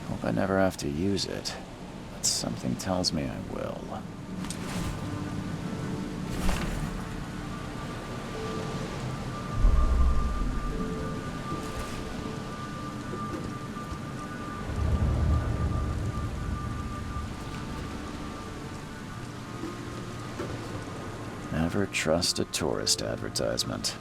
Hope I never have to use it, but something tells me I will. Never trust a tourist advertisement.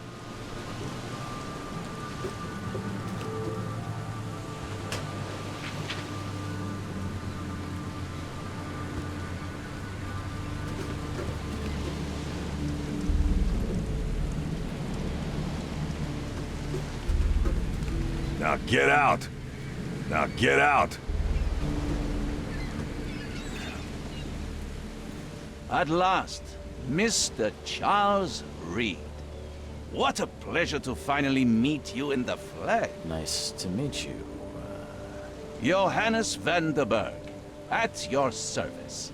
Now get out! Now get out! At last, Mr. Charles Reed. What a pleasure to finally meet you in the flesh. Nice to meet you. Johannes van der Berg, at your service.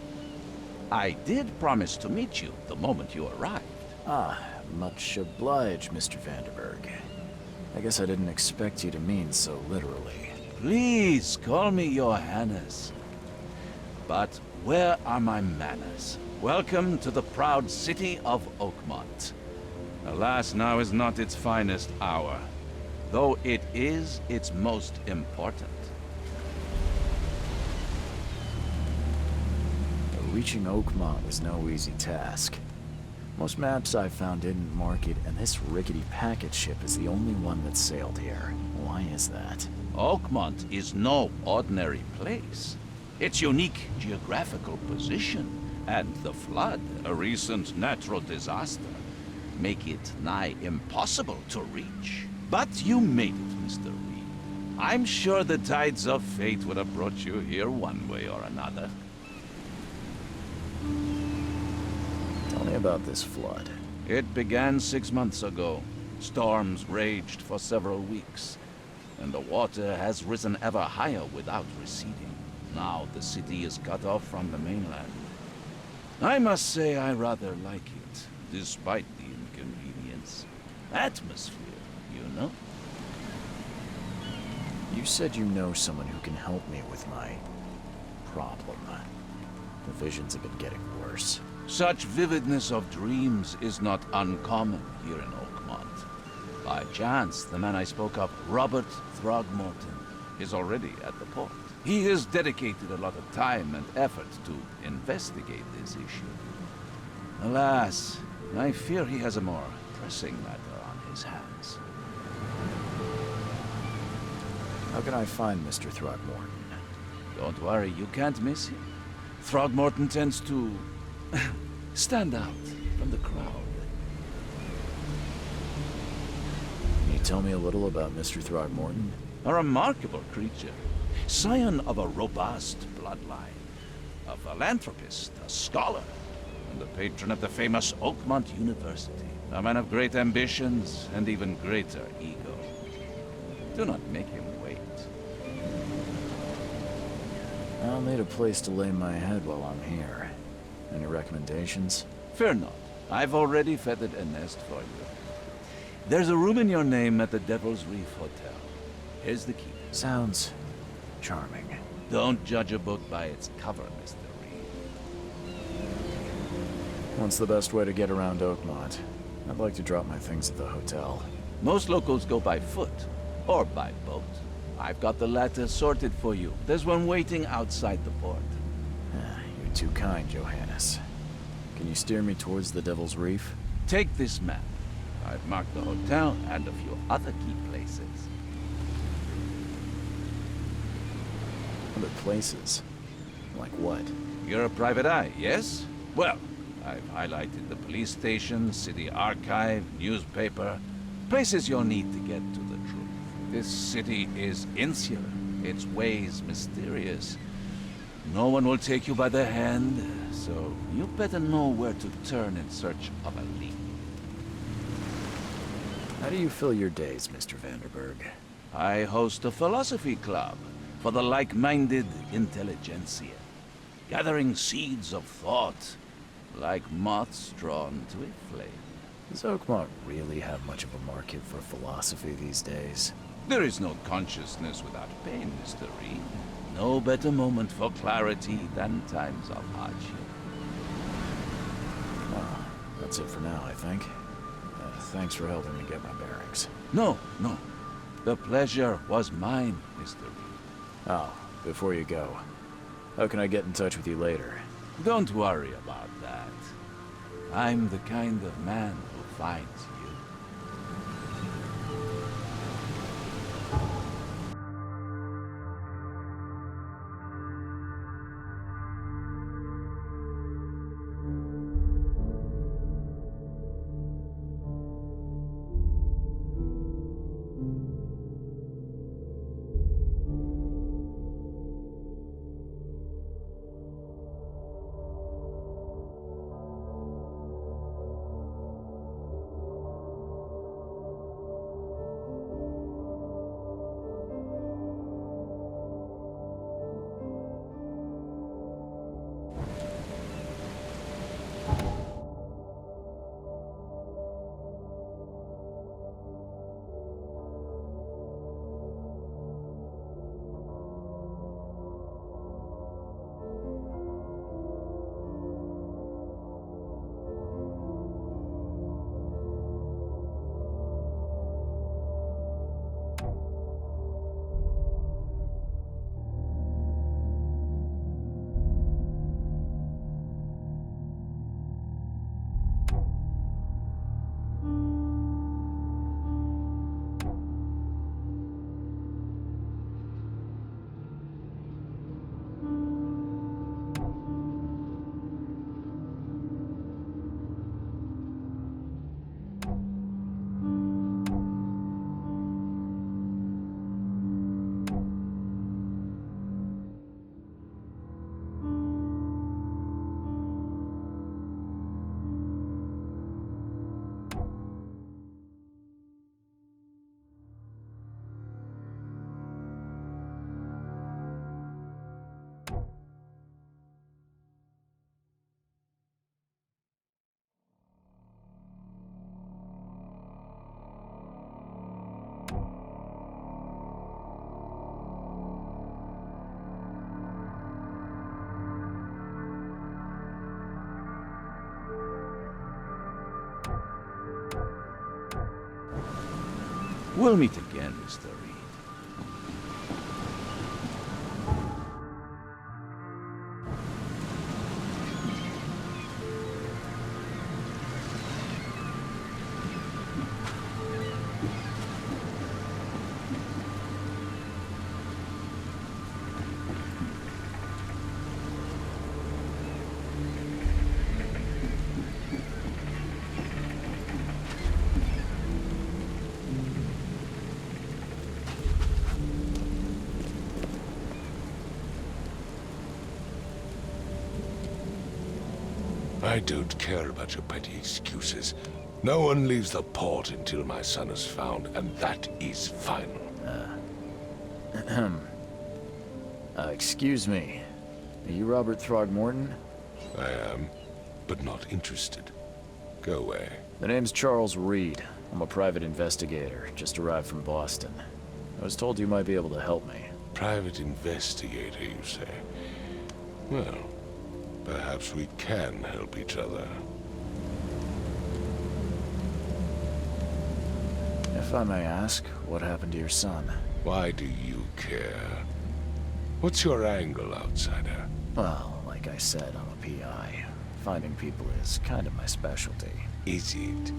I did promise to meet you the moment you arrived. Ah, much obliged, Mr. Vanderberg. I guess I didn't expect you to mean so literally. Please call me Johannes. But where are my manners? Welcome to the proud city of Oakmont. Alas, now is not its finest hour, though it is its most important. Reaching Oakmont was no easy task. Most maps I've found didn't mark it, and this rickety packet ship is the only one that sailed here. Why is that? Oakmont is no ordinary place. Its unique geographical position and the flood, a recent natural disaster, make it nigh impossible to reach. But you made it, Mr. Reed. I'm sure the tides of fate would have brought you here one way or another. Tell me about this flood. It began 6 months ago. Storms raged for several weeks, and the water has risen ever higher without receding. Now the city is cut off from the mainland. I must say I rather like it, despite the inconvenience. Atmosphere, you know? You said you know someone who can help me with my problem. The visions have been getting worse. Such vividness of dreams is not uncommon here in Oakmont. By chance, the man I spoke of, Robert Throgmorton, is already at the port. He has dedicated a lot of time and effort to investigate this issue. Alas, I fear he has a more pressing matter on his hands. How can I find Mr. Throgmorton? Don't worry, you can't miss him. Throgmorton tends to stand out from the crowd. Can you tell me a little about Mr. Throgmorton? A remarkable creature. Scion of a robust bloodline. A philanthropist, a scholar, and the patron of the famous Oakmont University. A man of great ambitions and even greater ego. Do not make him wait. I'll need a place to lay my head while I'm here. Any recommendations? Fear not. I've already feathered a nest for you. There's a room in your name at the Devil's Reef Hotel. Here's the key. Sounds charming. Don't judge a book by its cover, Mr. Reed. What's the best way to get around Oakmont? I'd like to drop my things at the hotel. Most locals go by foot, or by boat. I've got the latter sorted for you. There's one waiting outside the port. You're too kind, Johannes. Can you steer me towards the Devil's Reef? Take this map. I've marked the hotel and a few other key places. Other places? Like what? You're a private eye, yes? Well, I've highlighted the police station, city archive, newspaper, places you'll need to get to the truth. This city is insular, its ways mysterious. No one will take you by the hand, so you better know where to turn in search of a lead. How do you fill your days, Mr. Vanderberg? I host a philosophy club for the like-minded intelligentsia, gathering seeds of thought, like moths drawn to a flame. Does Oakmont really have much of a market for philosophy these days? There is no consciousness without pain, Mr. Reed. No better moment for clarity than times of hardship. Well, that's it for now, I think. Thanks for helping me get my bearings. No. The pleasure was mine, Mr. Reed. Oh, before you go, how can I get in touch with you later? Don't worry about that. I'm the kind of man who finds you. We'll meet again, Mr. Reed. I don't care about your petty excuses. No one leaves the port until my son is found, and that is final. Excuse me. Are you Robert Throgmorton? I am, but not interested. Go away. The name's Charles Reed. I'm a private investigator, just arrived from Boston. I was told you might be able to help me. Private investigator, you say? Well, perhaps we can help each other. If I may ask, what happened to your son? Why do you care? What's your angle, outsider? Well, like I said, I'm a PI. Finding people is kind of my specialty. Is it?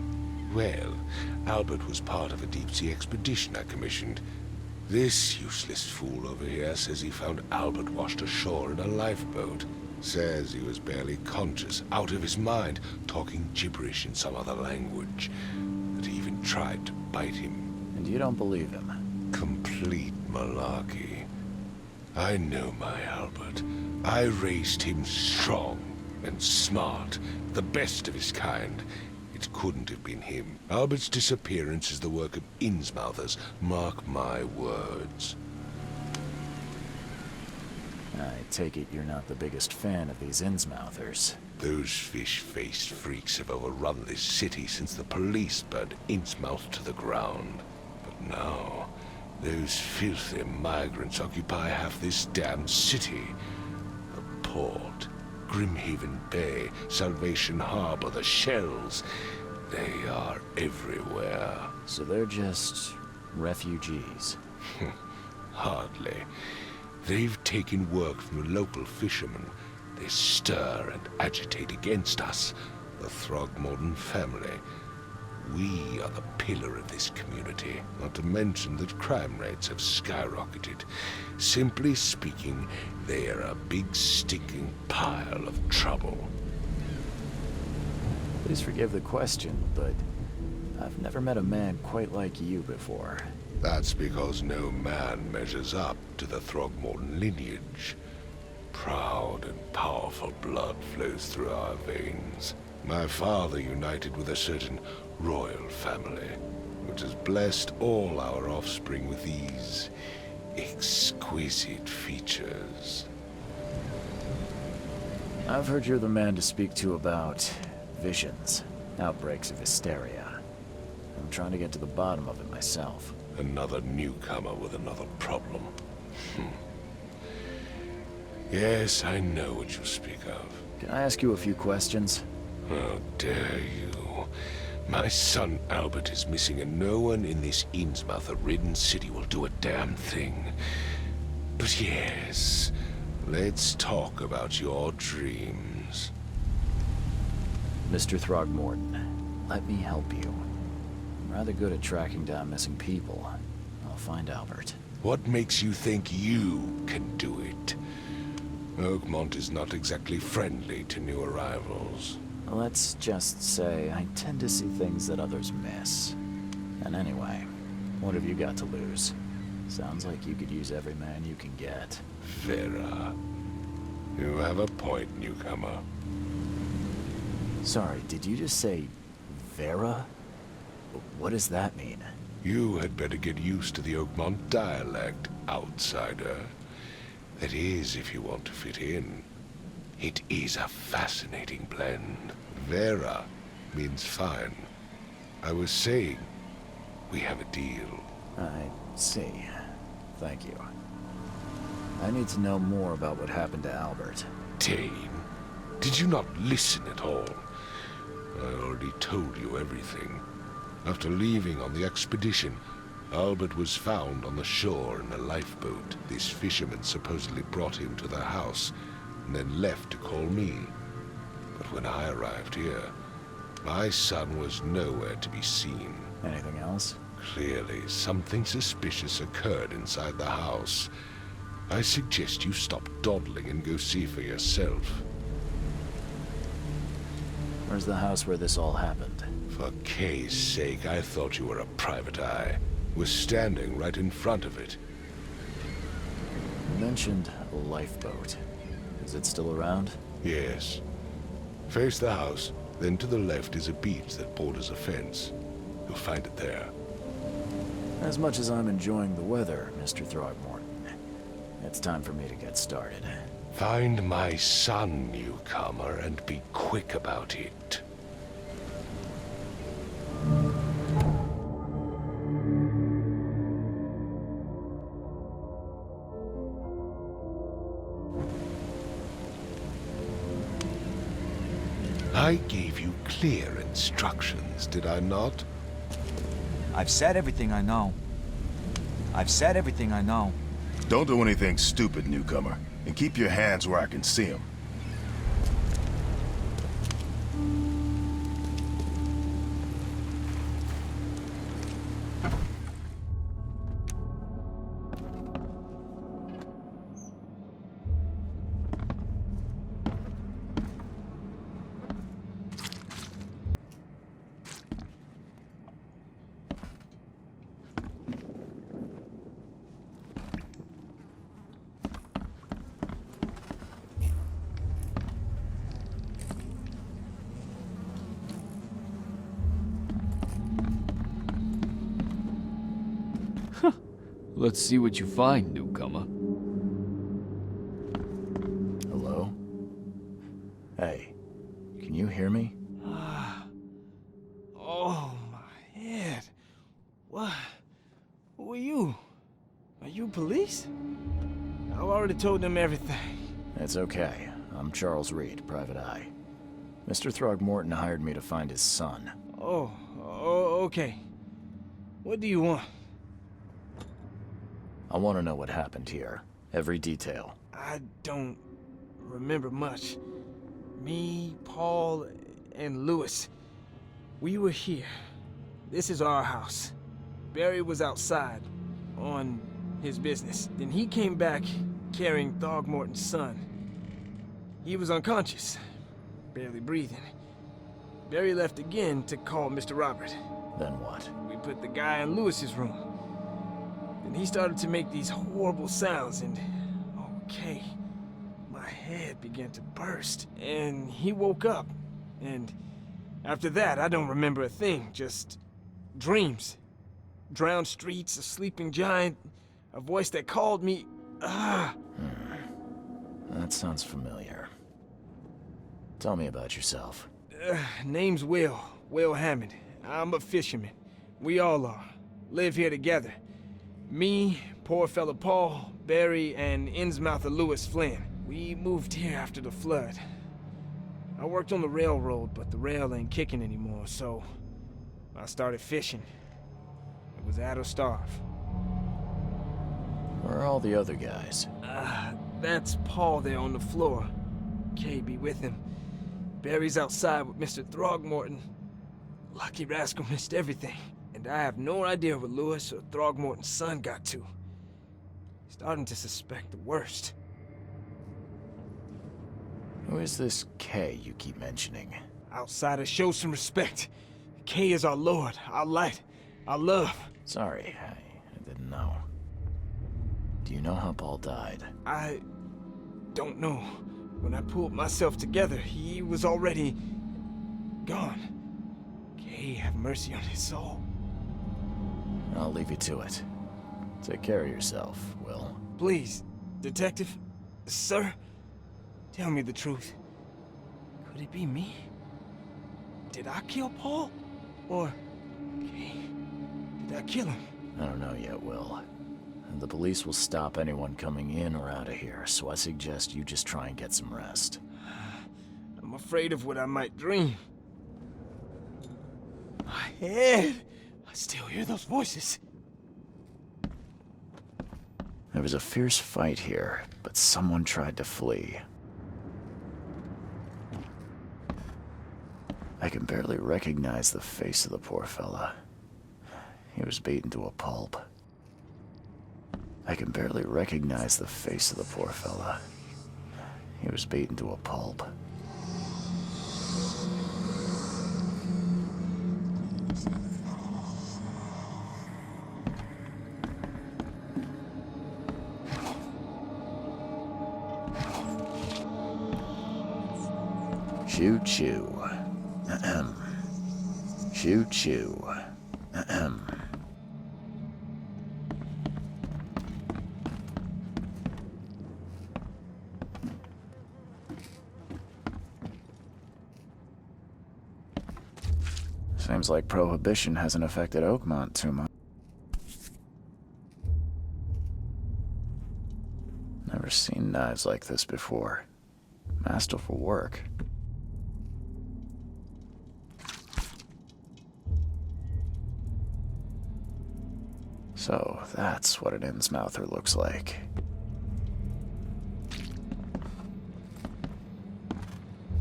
Well, Albert was part of a deep-sea expedition I commissioned. This useless fool over here says he found Albert washed ashore in a lifeboat. Says he was barely conscious, out of his mind, talking gibberish in some other language. That he even tried to bite him. And you don't believe him? Complete malarkey. I know my Albert. I raised him strong and smart, the best of his kind. It couldn't have been him. Albert's disappearance is the work of Innsmouthers, mark my words. I take it you're not the biggest fan of these Innsmouthers. Those fish-faced freaks have overrun this city since the police burned Innsmouth to the ground. But now, those filthy migrants occupy half this damn city. The port, Grimhaven Bay, Salvation Harbor, the shells. They are everywhere. So they're just refugees. Hardly. They've taken work from the local fishermen. They stir and agitate against us, the Throgmorton family. We are the pillar of this community, not to mention that crime rates have skyrocketed. Simply speaking, they are a big stinking pile of trouble. Please forgive the question, but I've never met a man quite like you before. That's because no man measures up to the Throgmorton lineage. Proud and powerful blood flows through our veins. My father united with a certain royal family, which has blessed all our offspring with these exquisite features. I've heard you're the man to speak to about visions, outbreaks of hysteria. I'm trying to get to the bottom of it myself. Another newcomer with another problem. Yes, I know what you speak of. Can I ask you a few questions? How dare you? My son Albert is missing, and no one in this Innsmouth-ridden city will do a damn thing. But yes, let's talk about your dreams. Mr. Throgmorton, let me help you. I'm rather good at tracking down missing people. I'll find Albert. What makes you think you can do it? Oakmont is not exactly friendly to new arrivals. Let's just say I tend to see things that others miss. And anyway, what have you got to lose? Sounds like you could use every man you can get. Vera. You have a point, newcomer. Sorry, did you just say Vera? What does that mean? You had better get used to the Oakmont dialect, outsider. That is, if you want to fit in. It is a fascinating blend. Vera means fine. I was saying, we have a deal. I see. Thank you. I need to know more about what happened to Albert. Dane, did you not listen at all? I already told you everything. After leaving on the expedition, Albert was found on the shore in a lifeboat. This fisherman supposedly brought him to their house, and then left to call me. But when I arrived here, my son was nowhere to be seen. Anything else? Clearly, something suspicious occurred inside the house. I suggest you stop dawdling and go see for yourself. Where's the house where this all happened? For Kay's sake, I thought you were a private eye. Was standing right in front of it. You mentioned a lifeboat. Is it still around? Yes. Face the house, then to the left is a beach that borders a fence. You'll find it there. As much as I'm enjoying the weather, Mr. Throgmorton, it's time for me to get started. Find my son, newcomer, and be quick about it. I gave you clear instructions, did I not? I've said everything I know. I've said everything I know. Don't do anything stupid, newcomer, and keep your hands where I can see them. Let's see what you find, newcomer. Hello? Hey, can you hear me? Oh, my head. What? Who are you? Are you police? I've already told them everything. It's okay. I'm Charles Reed, Private Eye. Mr. Throgmorton hired me to find his son. Oh, okay. What do you want? I want to know what happened here. Every detail. I don't remember much. Me, Paul, and Lewis. We were here. This is our house. Barry was outside, on his business. Then he came back carrying Throgmorton's son. He was unconscious, barely breathing. Barry left again to call Mr. Robert. Then what? We put the guy in Lewis's room. Then he started to make these horrible sounds and... okay. My head began to burst. And he woke up. And after that, I don't remember a thing. Just dreams. Drowned streets, a sleeping giant, a voice that called me... That sounds familiar. Tell me about yourself. Name's Will Hammond. I'm a fisherman. We all are. Live here together. Me, poor fella Paul, Barry, and Innsmouther Lewis Flynn. We moved here after the flood. I worked on the railroad, but the rail ain't kicking anymore, so I started fishing. It was at or starve. Where are all the other guys? That's Paul there on the floor. Kay be with him. Barry's outside with Mr. Throgmorton. Lucky rascal missed everything. And I have no idea what Lewis or Throgmorton's son got to. Starting to suspect the worst. Who is this Kay you keep mentioning? Outsiders, show some respect. Kay is our lord, our light, our love. Sorry, I didn't know. Do you know how Paul died? I don't know. When I pulled myself together, he was already gone. Kay, have mercy on his soul. I'll leave you to it. Take care of yourself, Will. Please, detective, sir, tell me the truth. Could it be me? Did I kill Paul? Or, Kay, did I kill him? I don't know yet, Will. The police will stop anyone coming in or out of here, so I suggest you just try and get some rest. I'm afraid of what I might dream. My head! I still hear those voices. There was a fierce fight here, but someone tried to flee. I can barely recognize the face of the poor fella. He was beaten to a pulp. I can barely recognize the face of the poor fella. He was beaten to a pulp. Choo choo. Ahem. Choo choo. Ahem. Seems like Prohibition hasn't affected Oakmont too much. Never seen knives like this before. Masterful work. So, that's what an Innsmouther looks like.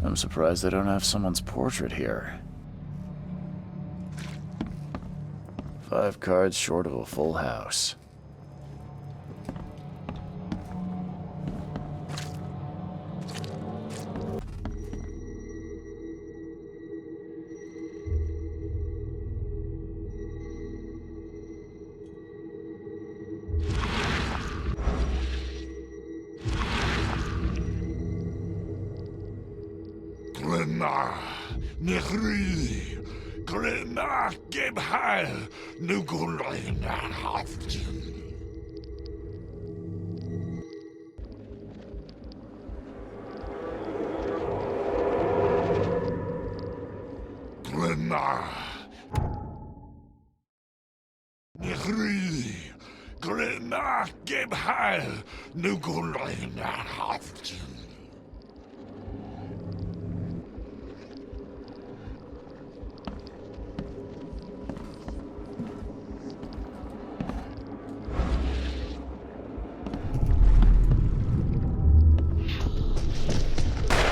I'm surprised they don't have someone's portrait here. 5 cards short of a full house.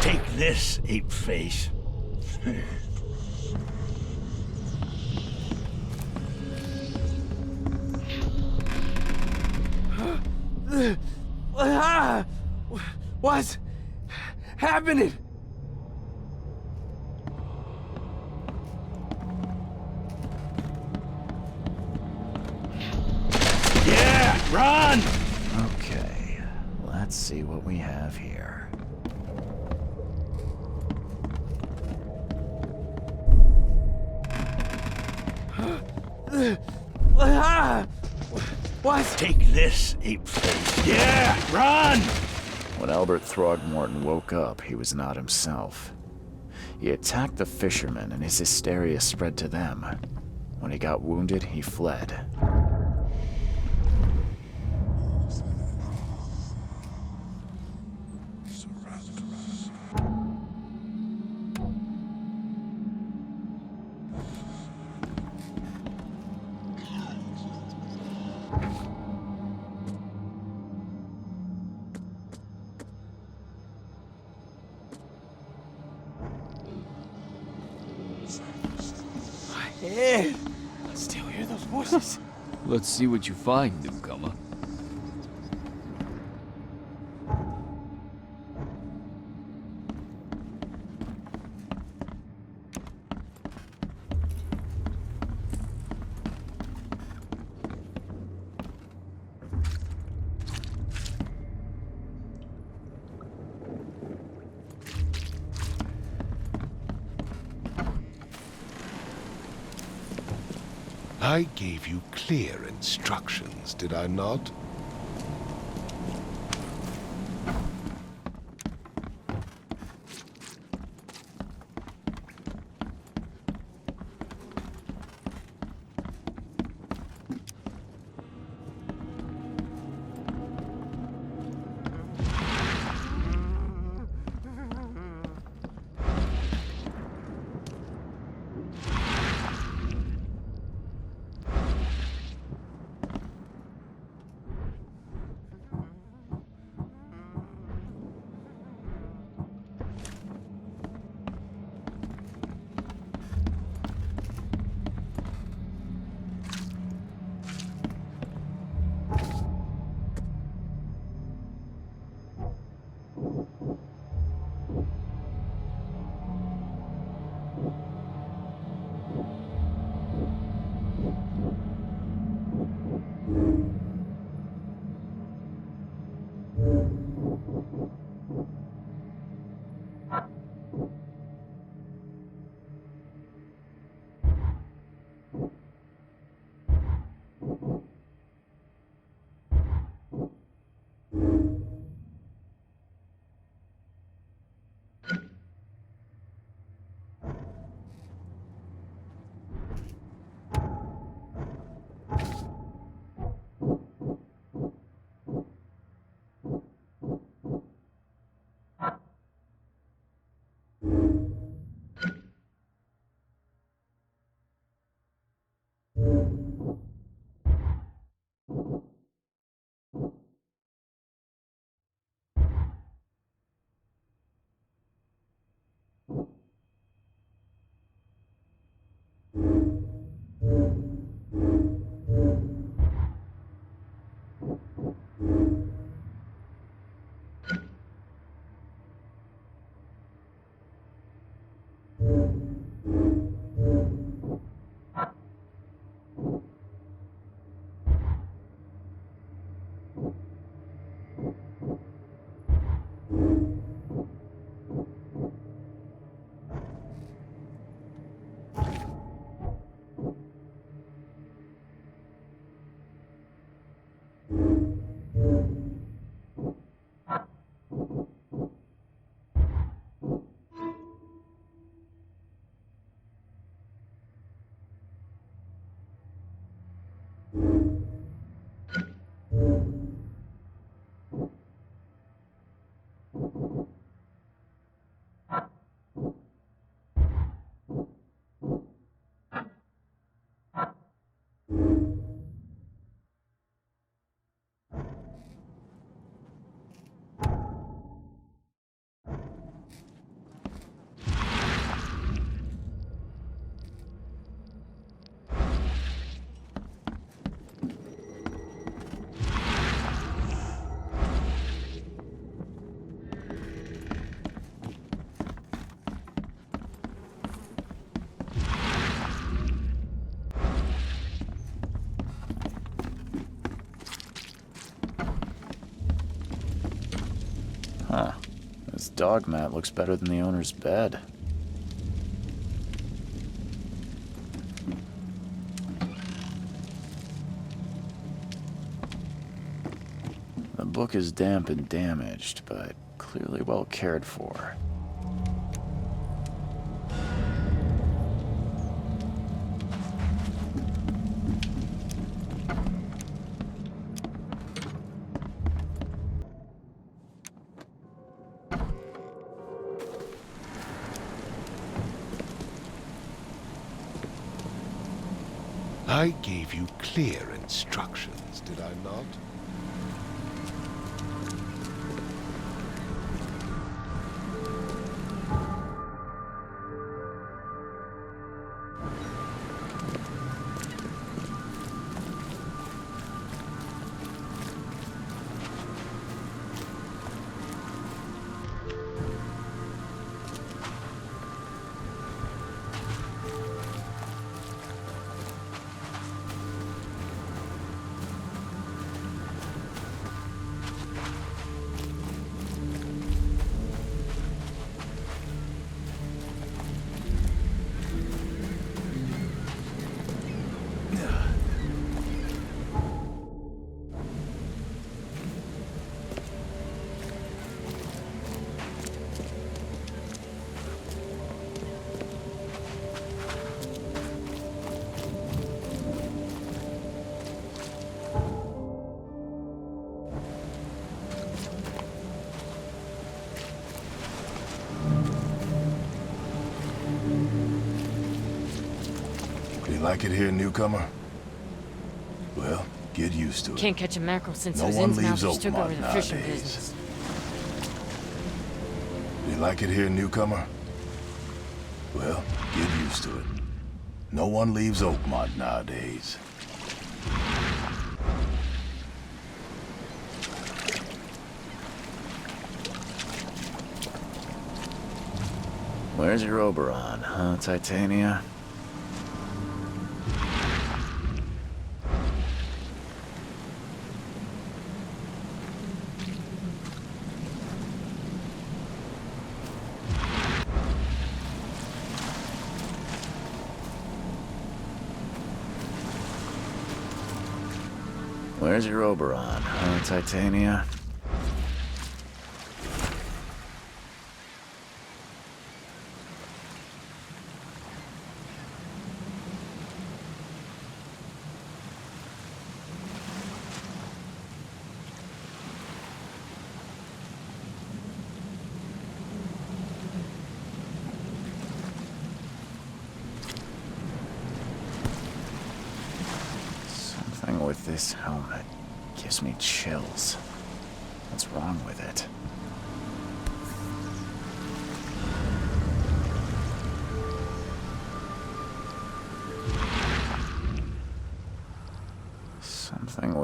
Take this, ape face. What's happening? Yeah, run! Okay, let's see what we have here. What? Take this, ape face. Yeah, run! When Albert Throgmorton woke up, he was not himself. He attacked the fishermen, and his hysteria spread to them. When he got wounded, he fled. Ed, I still hear those voices. Let's see what you find, newcomer. I gave you clear instructions, did I not? Huh. This dog mat looks better than the owner's bed. The book is damp and damaged, but clearly well cared for. I gave you clear instructions, did I not? You like it here, newcomer? Well, get used to it. Can't catch a mackerel since No those one ins leaves mousers took over Oakmont the fishing nowadays. business. You like it here, newcomer? Well, get used to it. No one leaves Oakmont nowadays. Where's your Oberon, huh, Titania? Where's your Oberon, huh, Titania? Something with this helmet gives me chills. What's wrong with it?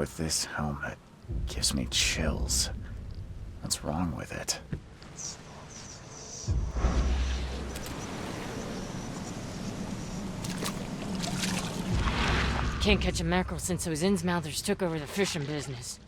with this helmet gives me chills. What's wrong with it? Can't catch a mackerel since those Innsmouthers took over the fishing business.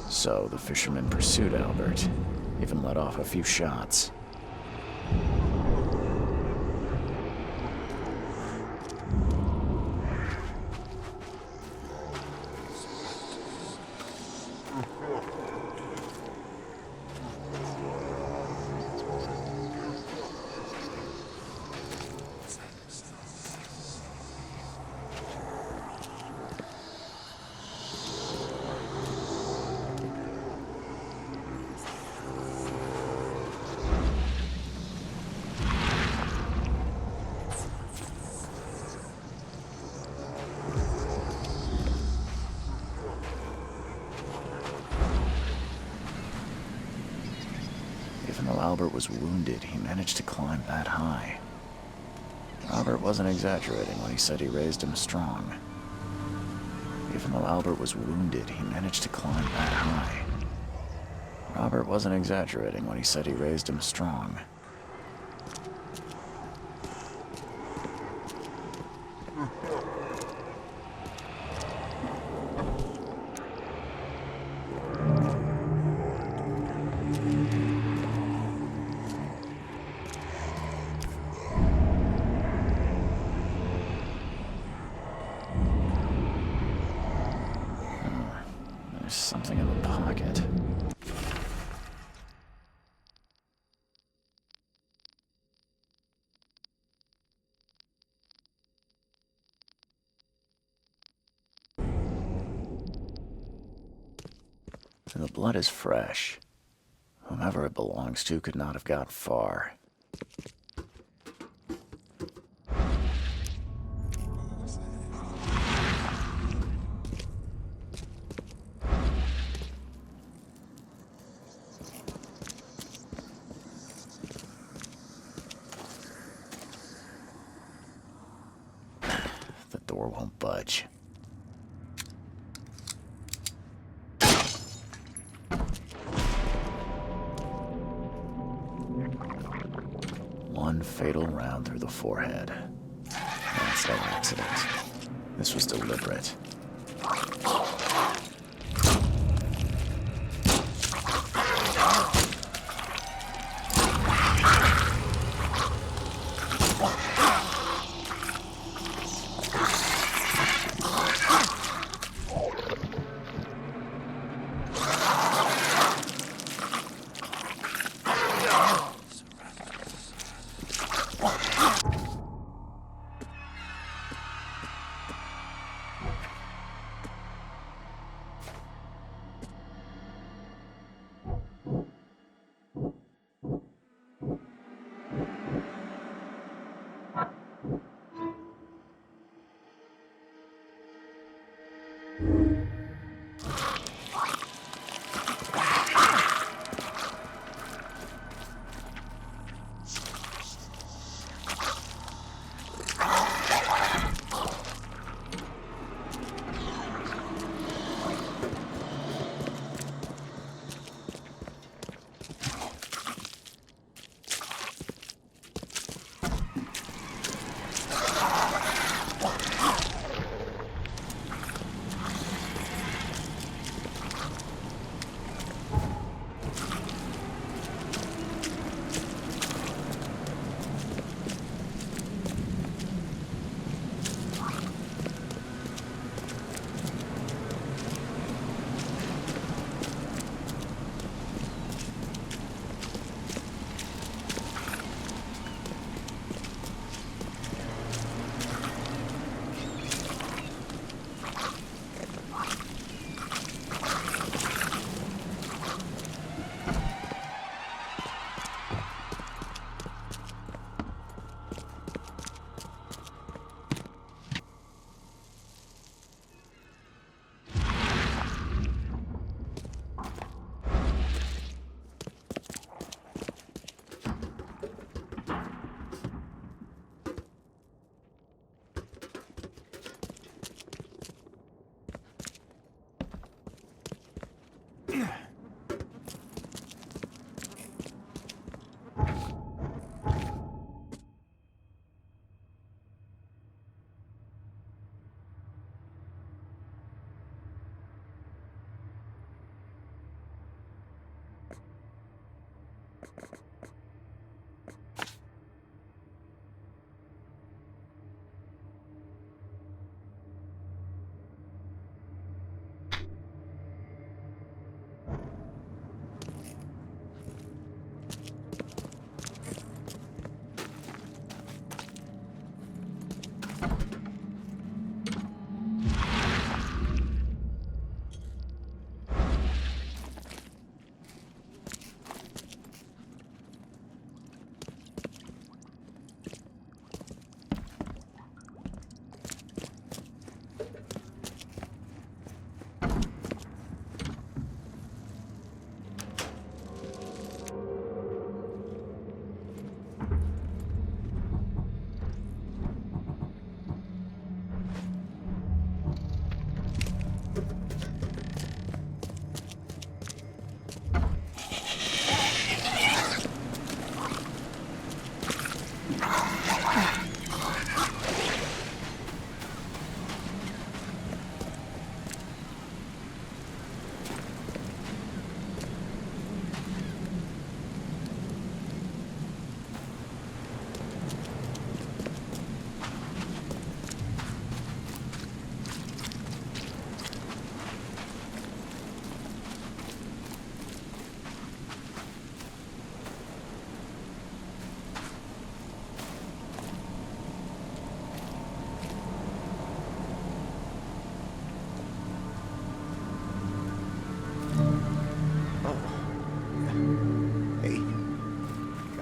So the fisherman pursued Albert, even let off a few shots. Even though Albert was wounded, he managed to climb that high. Robert wasn't exaggerating when he said he raised him strong. Even though Albert was wounded, he managed to climb that high. Robert wasn't exaggerating when he said he raised him strong. There's something in the pocket. The blood is fresh. Whomever it belongs to could not have got far. door won't budge. One fatal round through the forehead. That's no accident. This was deliberate.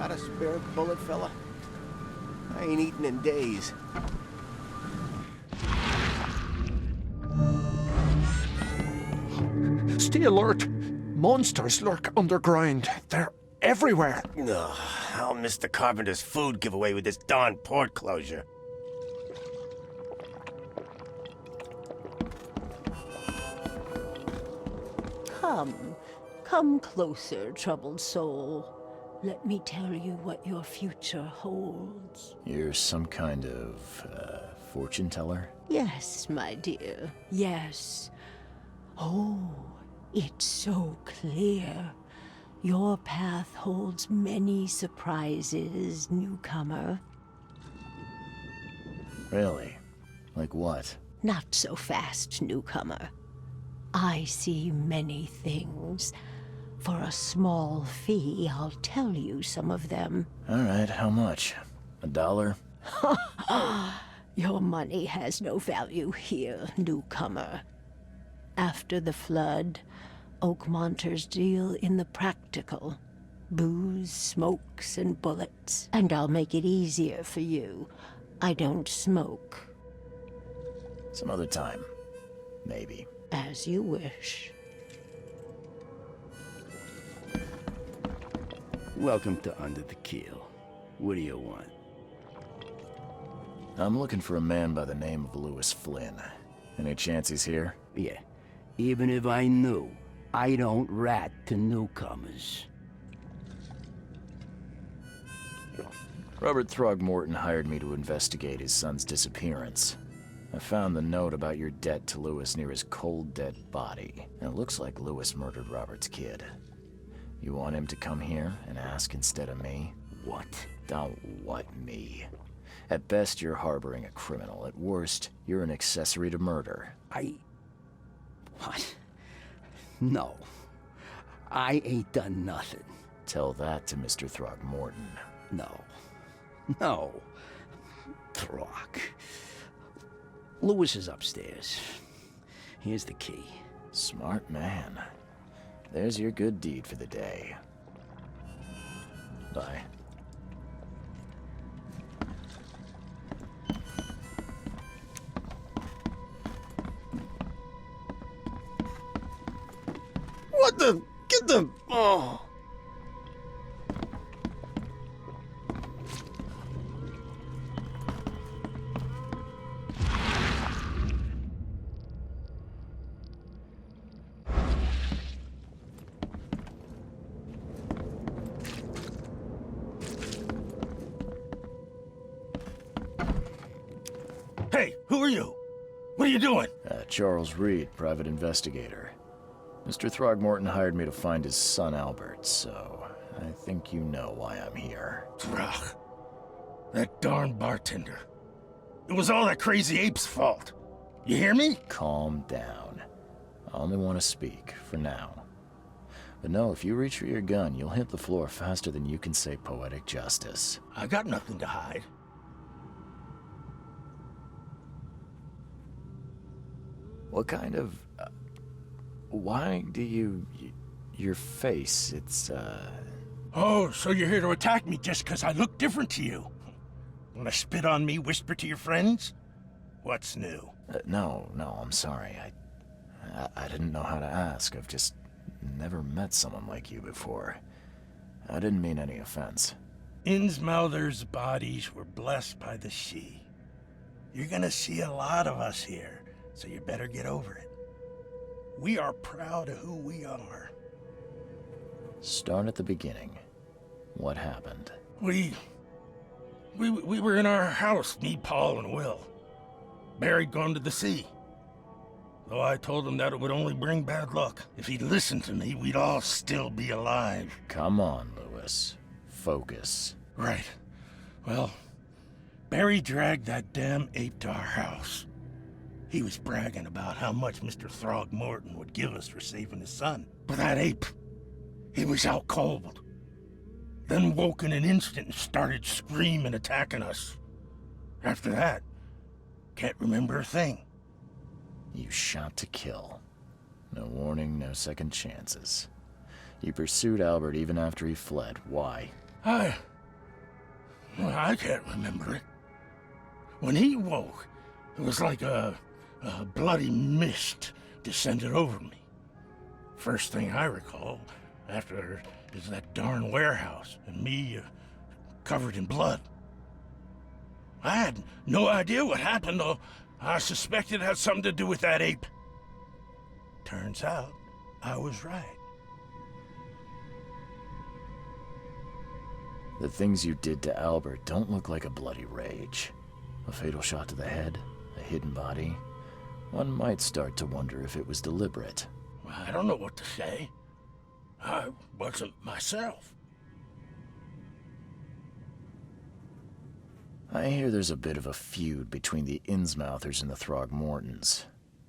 Got a spare bullet, fella? I ain't eaten in days. Stay alert. Monsters lurk underground. They're everywhere. Ugh, I'll miss the carpenter's food giveaway with this darn port closure. Come. Come closer, troubled soul. Let me tell you what your future holds. You're some kind of, fortune teller? Yes, my dear, yes. Oh, it's so clear. Your path holds many surprises, newcomer. Really? Like what? Not so fast, newcomer. I see many things. For a small fee, I'll tell you some of them. All right, how much? $1? Your money has no value here, newcomer. After the flood, Oakmonters deal in the practical. Booze, smokes, and bullets. And I'll make it easier for you. I don't smoke. Some other time. Maybe. As you wish. Welcome to Under the Keel. What do you want? I'm looking for a man by the name of Lewis Flynn. Any chance he's here? Yeah. Even if I knew, I don't rat to newcomers. Robert Throgmorton hired me to investigate his son's disappearance. I found the note about your debt to Lewis near his cold, dead body. And it looks like Lewis murdered Robert's kid. You want him to come here and ask instead of me? What? Don't what me. At best, you're harboring a criminal. At worst, you're an accessory to murder. What? No. I ain't done nothing. Tell that to Mr. Throgmorton. No. No. Throg. Lewis is upstairs. Here's the key. Smart man. There's your good deed for the day. Bye. What the? Get the... Oh. Hey, who are you? What are you doing? Charles Reed, private investigator. Mr. Throgmorton hired me to find his son Albert, so I think you know why I'm here. Throg. That darn bartender. It was all that crazy ape's fault. You hear me? Calm down. I only want to speak, for now. But no, if you reach for your gun, you'll hit the floor faster than you can say poetic justice. I got nothing to hide. What kind of... why do you... your face, it's, Oh, so you're here to attack me just because I look different to you? Wanna spit on me, whisper to your friends? What's new? No, I'm sorry. I didn't know how to ask. I've just never met someone like you before. I didn't mean any offense. Innsmouther's bodies were blessed by the sea. You're gonna see a lot of us here, so you better get over it. We are proud of who we are. Start at the beginning. What happened? We were in our house, me, Paul, and Will. Barry'd gone to the sea. Though I told him that it would only bring bad luck. If he'd listened to me, we'd all still be alive. Come on, Lewis. Focus. Right. Well, Barry dragged that damn ape to our house. He was bragging about how much Mr. Throgmorton would give us for saving his son. But that ape, he was out cold. Then woke in an instant and started screaming, attacking us. After that, can't remember a thing. You shot to kill. No warning, no second chances. You pursued Albert even after he fled. Why? I can't remember it. When he woke, it was like a bloody mist descended over me. First thing I recall after is that darn warehouse and me covered in blood. I had no idea what happened, though I suspected it had something to do with that ape. Turns out, I was right. The things you did to Albert don't look like a bloody rage. A fatal shot to the head, a hidden body. One might start to wonder if it was deliberate. I don't know what to say. I wasn't myself. I hear there's a bit of a feud between the Innsmouthers and the Throgmortons.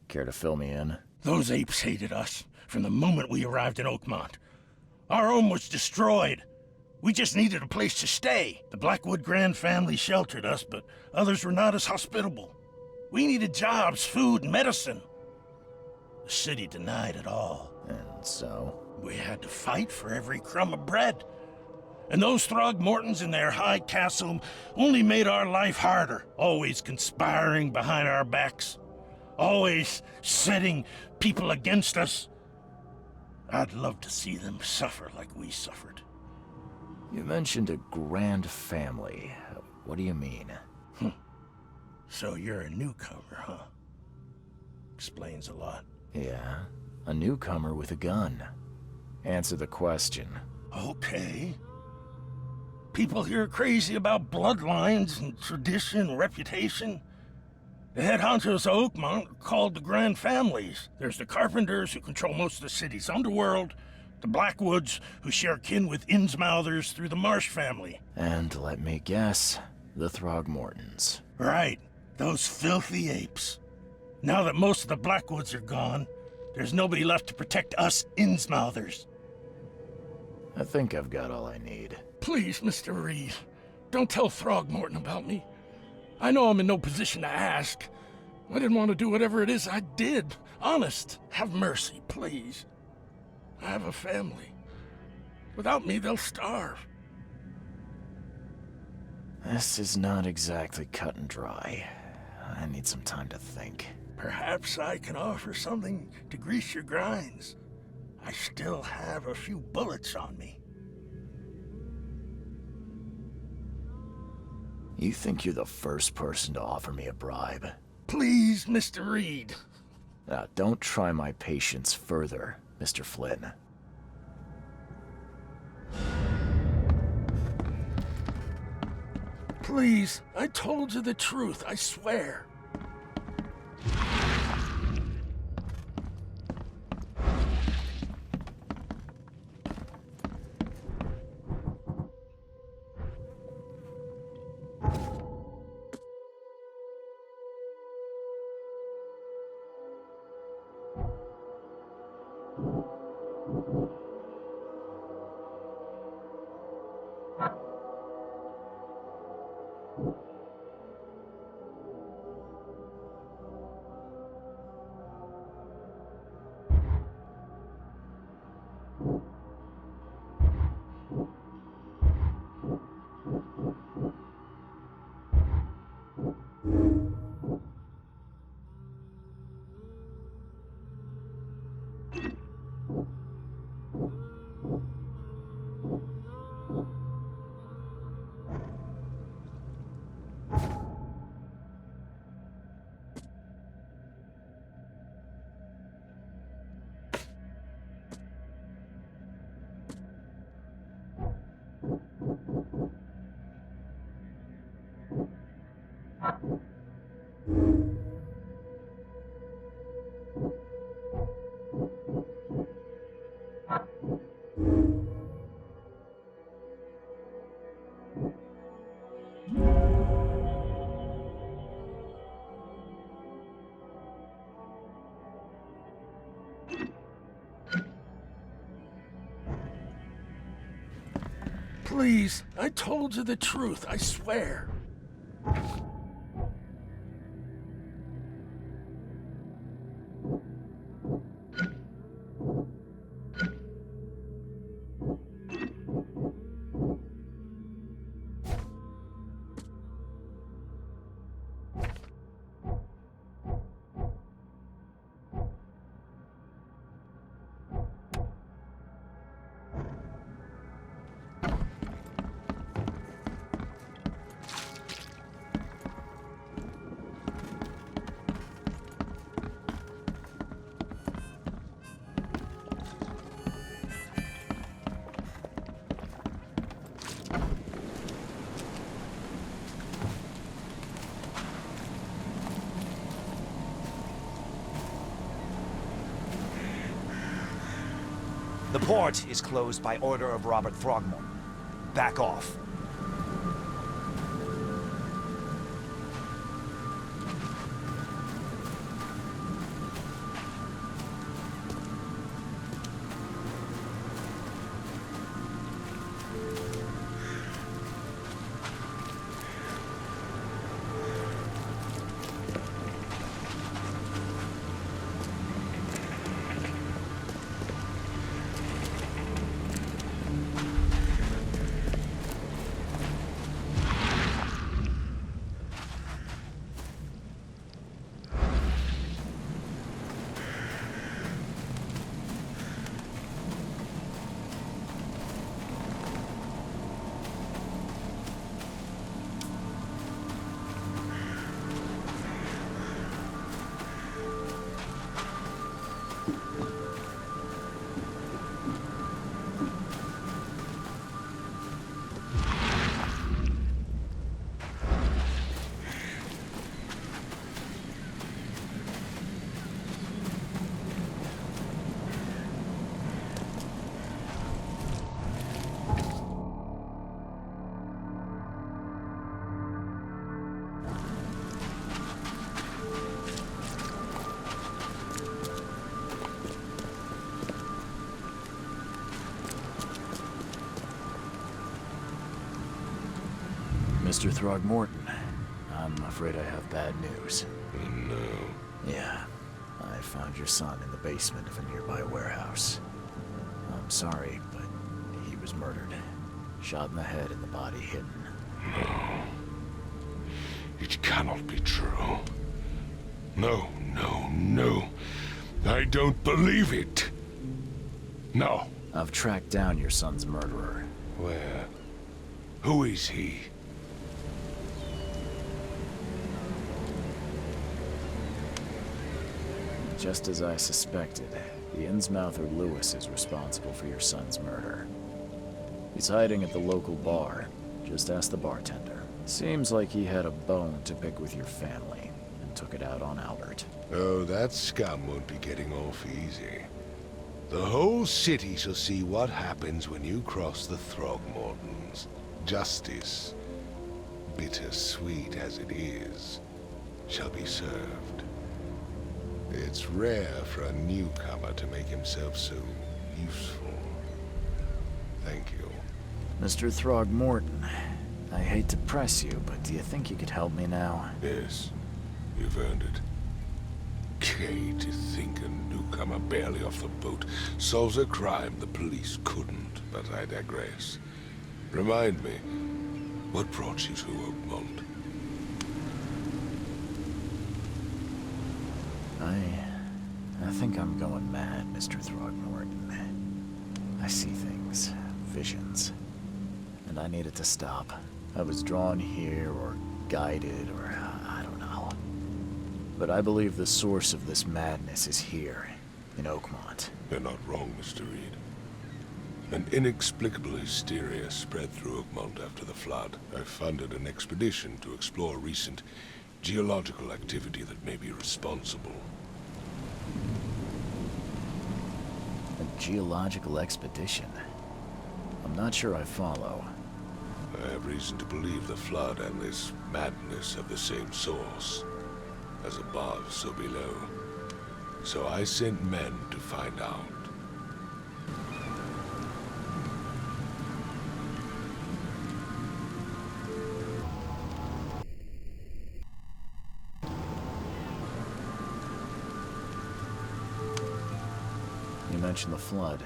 Care to fill me in? Those apes hated us from the moment we arrived in Oakmont. Our home was destroyed. We just needed a place to stay. The Blackwood Grand family sheltered us, but others were not as hospitable. We needed jobs, food, and medicine. The city denied it all. And so? We had to fight for every crumb of bread. And those Throgmortons in their high castle only made our life harder, always conspiring behind our backs, always setting people against us. I'd love to see them suffer like we suffered. You mentioned a grand family. What do you mean? So you're a newcomer, huh? Explains a lot. Yeah, a newcomer with a gun. Answer the question. Okay. People here are crazy about bloodlines and tradition and reputation. The head honchos of Oakmont are called the Grand Families. There's the Carpenters, who control most of the city's underworld, the Blackwoods, who share kin with Innsmouthers through the Marsh family. And let me guess, the Throgmortons. Right, those filthy apes. Now that most of the Blackwoods are gone, there's nobody left to protect us Innsmouthers. I think I've got all I need. Please, Mr. Reed, don't tell Throgmorton about me. I know I'm in no position to ask. I didn't want to do whatever it is I did. Honest, have mercy, please. I have a family. Without me, they'll starve. This is not exactly cut and dry. I need some time to think. Perhaps I can offer something to grease your grinds. I still have a few bullets on me. You think you're the first person to offer me a bribe? Please, Mr. Reed. Now, don't try my patience further, Mr. Flynn. Please, I told you the truth, I swear. Please, I told you the truth, I swear. port is closed by order of Robert Throgmorton. Back off. Mr. Throgmorton, I'm afraid I have bad news. Oh, no. Yeah, I found your son in the basement of a nearby warehouse. I'm sorry, but he was murdered. Shot in the head and the body hidden. No. It cannot be true. No, no, no. I don't believe it. No. I've tracked down your son's murderer. Where? Who is he? Just as I suspected, the Innsmouther Lewis is responsible for your son's murder. He's hiding at the local bar. Just ask the bartender. Seems like he had a bone to pick with your family, and took it out on Albert. Oh, that scum won't be getting off easy. The whole city shall see what happens when you cross the Throgmortons. Justice, bittersweet as it is, shall be served. It's rare for a newcomer to make himself so useful. Thank you. Mr. Throgmorton, I hate to press you, but do you think you could help me now? Yes, you've earned it. Gay to think a newcomer barely off the boat solves a crime the police couldn't, but I digress. Remind me, what brought you to Oakmont? I think I'm going mad, Mr. Throgmorton. I see things, visions, and I needed to stop. I was drawn here, or guided, or I don't know. But I believe the source of this madness is here, in Oakmont. You're not wrong, Mr. Reed. An inexplicable hysteria spread through Oakmont after the flood. I funded an expedition to explore recent geological activity that may be responsible. A geological expedition? I'm not sure I follow. I have reason to believe the flood and this madness have the same source. As above, so below. So I sent men to find out. You mentioned the flood.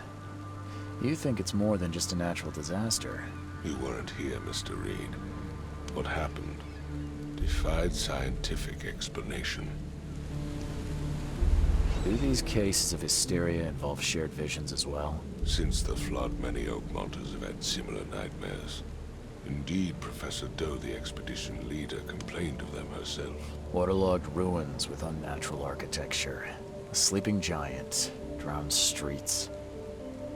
You think it's more than just a natural disaster? You weren't here, Mr. Reed. What happened defied scientific explanation. Do these cases of hysteria involve shared visions as well? Since the flood, many Oakmonters have had similar nightmares. Indeed, Professor Doe, the expedition leader, complained of them herself. Waterlogged ruins with unnatural architecture. A sleeping giant, drowned streets,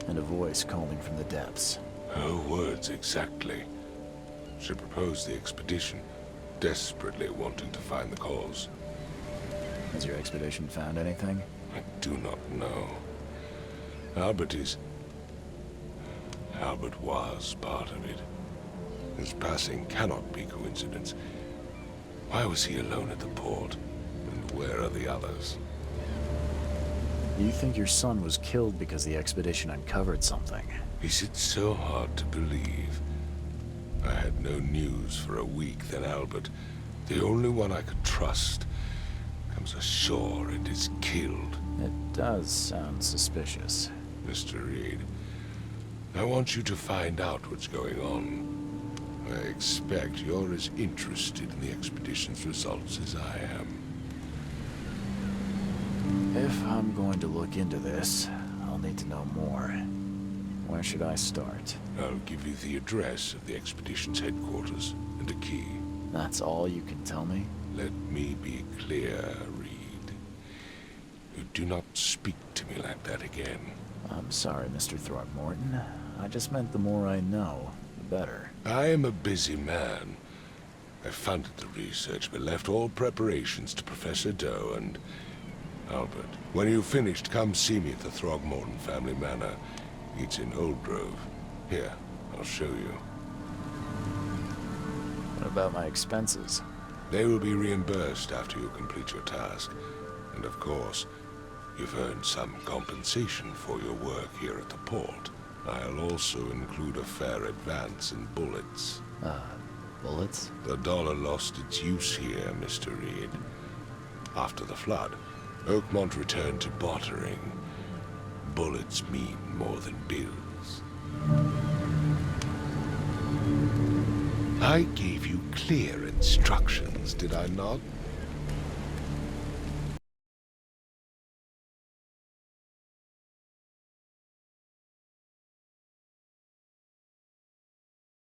and a voice calling from the depths. Her words exactly. She proposed the expedition, desperately wanting to find the cause. Has your expedition found anything? I do not know. Albert is Albert was part of it. His passing cannot be coincidence. Why was he alone at the port? And where are the others? You think your son was killed because the expedition uncovered something? Is it so hard to believe? I had no news for a week, then Albert, the only one I could trust, comes ashore and is killed. It does sound suspicious. Mr. Reed, I want you to find out what's going on. I expect you're as interested in the expedition's results as I am. If I'm going to look into this, I'll need to know more. Where should I start? I'll give you the address of the expedition's headquarters and a key. That's all you can tell me? Let me be clear, Reed. You do not speak to me like that again. I'm sorry, Mr. Throckmorton. I just meant the more I know, the better. I am a busy man. I funded the research, but left all preparations to Professor Doe and Albert. When you've finished, come see me at the Throgmorton family manor. It's in Old Grove. Here, I'll show you. What about my expenses? They will be reimbursed after you complete your task. And of course, you've earned some compensation for your work here at the port. I'll also include a fair advance in bullets. Bullets? The dollar lost its use here, Mr. Reed. After the flood, Oakmont returned to bartering. Bullets mean more than bills. I gave you clear instructions, did I not?